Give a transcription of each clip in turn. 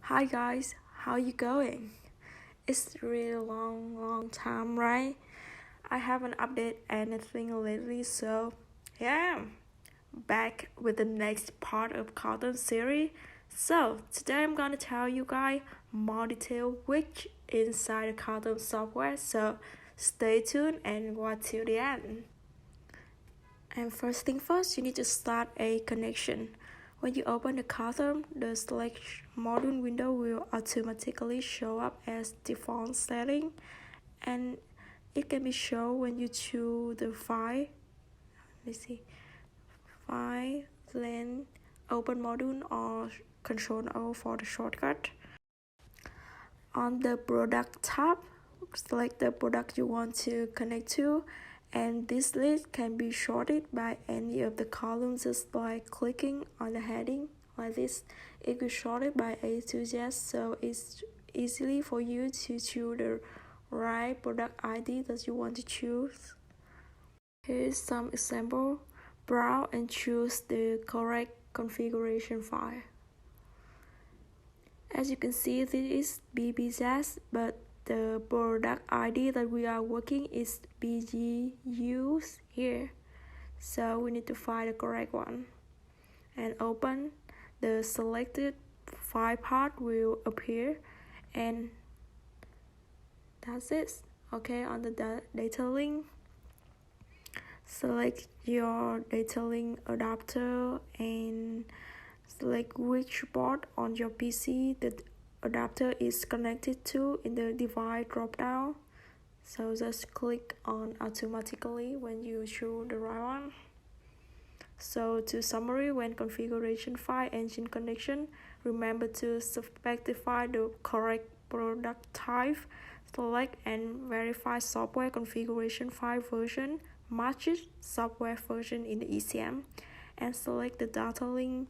Hi guys, how you going? It's really long time, right? I haven't updated anything lately, so yeah, back with the next part of cartoon series. So today I'm gonna tell you guys more detail which inside the cartoon software. So stay tuned and watch till the end. And first thing first, you need to start a connection. When you open the Cartoon, the Select module window will automatically show up as default setting, and it can be shown when you choose the file. Let's see, file, then open module or Control O for the shortcut. On the product tab, select the product you want to connect to, and this list can be sorted by any of the columns just by clicking on the heading like this. It will sort it by A to Z, so it's easily for you to choose the right product ID that you want to choose. Here's some example. Browse and choose the correct configuration file. As you can see, this is BBZ, but the product ID that we are working is BGUs here. So we need to find the correct one. And open, the selected file path will appear, and that's it. Okay, on the data link, select your data link adapter and select which port on your PC the adapter is connected to in the device dropdown. So just click on automatically when you choose the right one. So to summary, when configuration file engine connection, remember to specify the correct product type, select and verify software configuration file version matches software version in the ECM, and select the data link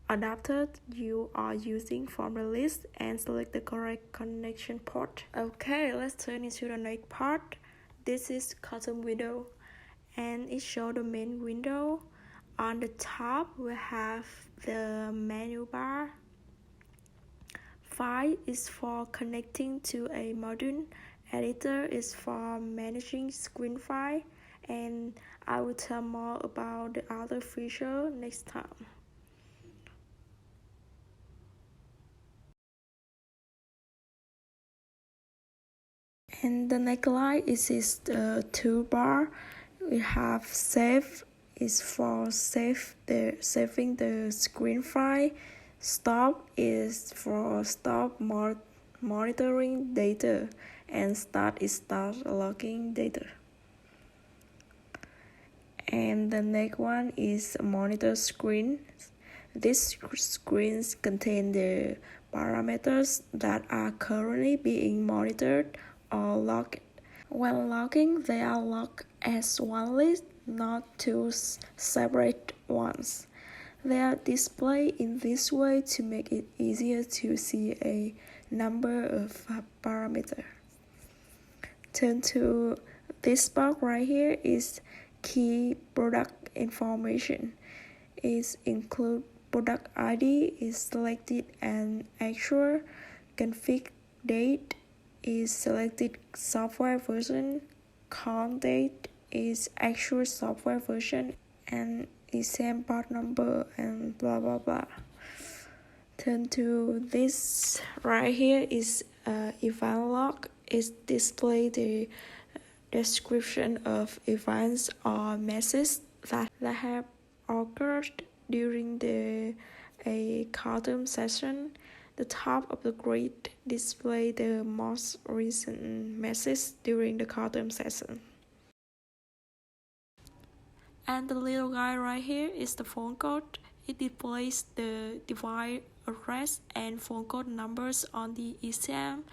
adapter you are using from the list and select the correct connection port. Okay, let's turn into the next part. This is custom window, and it shows the main window. On the top we have the menu bar. File is for connecting to a module. Editor is for managing screen file, and I will tell more about the other feature next time. And the next line is the toolbar. We have save is for saving the screen file. Stop is for stop monitoring data, and start is start logging data. And the next one is monitor screen. These screens contain the parameters that are currently being monitored or logged. When logging, they are logged as one list, not two separate ones. They are displayed in this way to make it easier to see a number of parameters. Turn to this box right here is key product information. It includes product ID is selected and actual config date is selected software version, count date is actual software version, and ECM part number and blah blah blah. Turn to this right here is event log. It displays the description of events or messages that have occurred during a cartoon session. The top of the grid displays the most recent message during the cartoon session. And the little guy right here is the phone code. It displays the device address and phone code numbers on the ECM.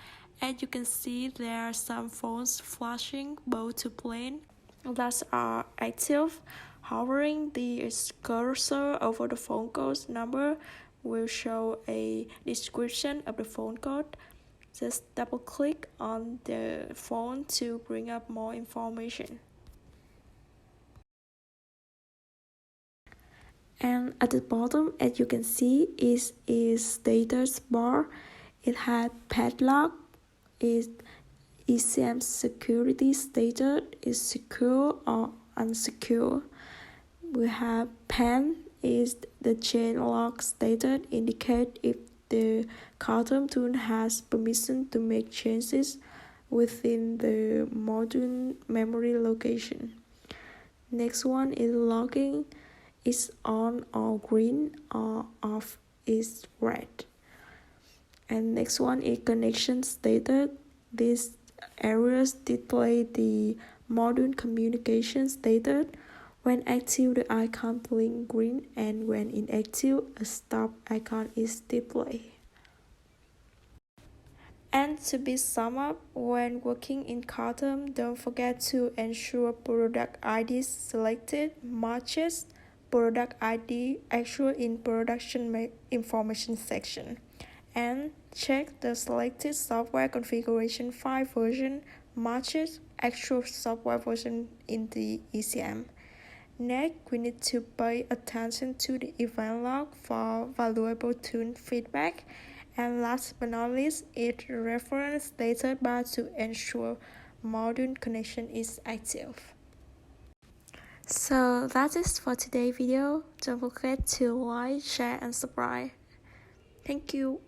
As you can see, there are some phones flashing both to plane that are active. Hovering the cursor over the phone code number will show a description of the phone code. Just double click on the phone to bring up more information. And at the bottom, as you can see, is status bar. It had padlock. It ECM security stated is secure or unsecure. We have pen is the chain lock stated indicate if the quantum tool has permission to make changes within the module memory location. Next one is locking is on or green or off is red. And next one is connection stated. These areas display the module communication stated. When active, the icon blink green, and when inactive, a stop icon is displayed. And to be sum up, when working in Quantum, don't forget to ensure product ID selected matches product ID actual in production information section. And check the selected software configuration file version matches actual software version in the ECM. Next, we need to pay attention to the event log for valuable tool feedback. And last but not least, it reference data bar to ensure module connection is active. So that is for today's video. Don't forget to like, share, and subscribe. Thank you.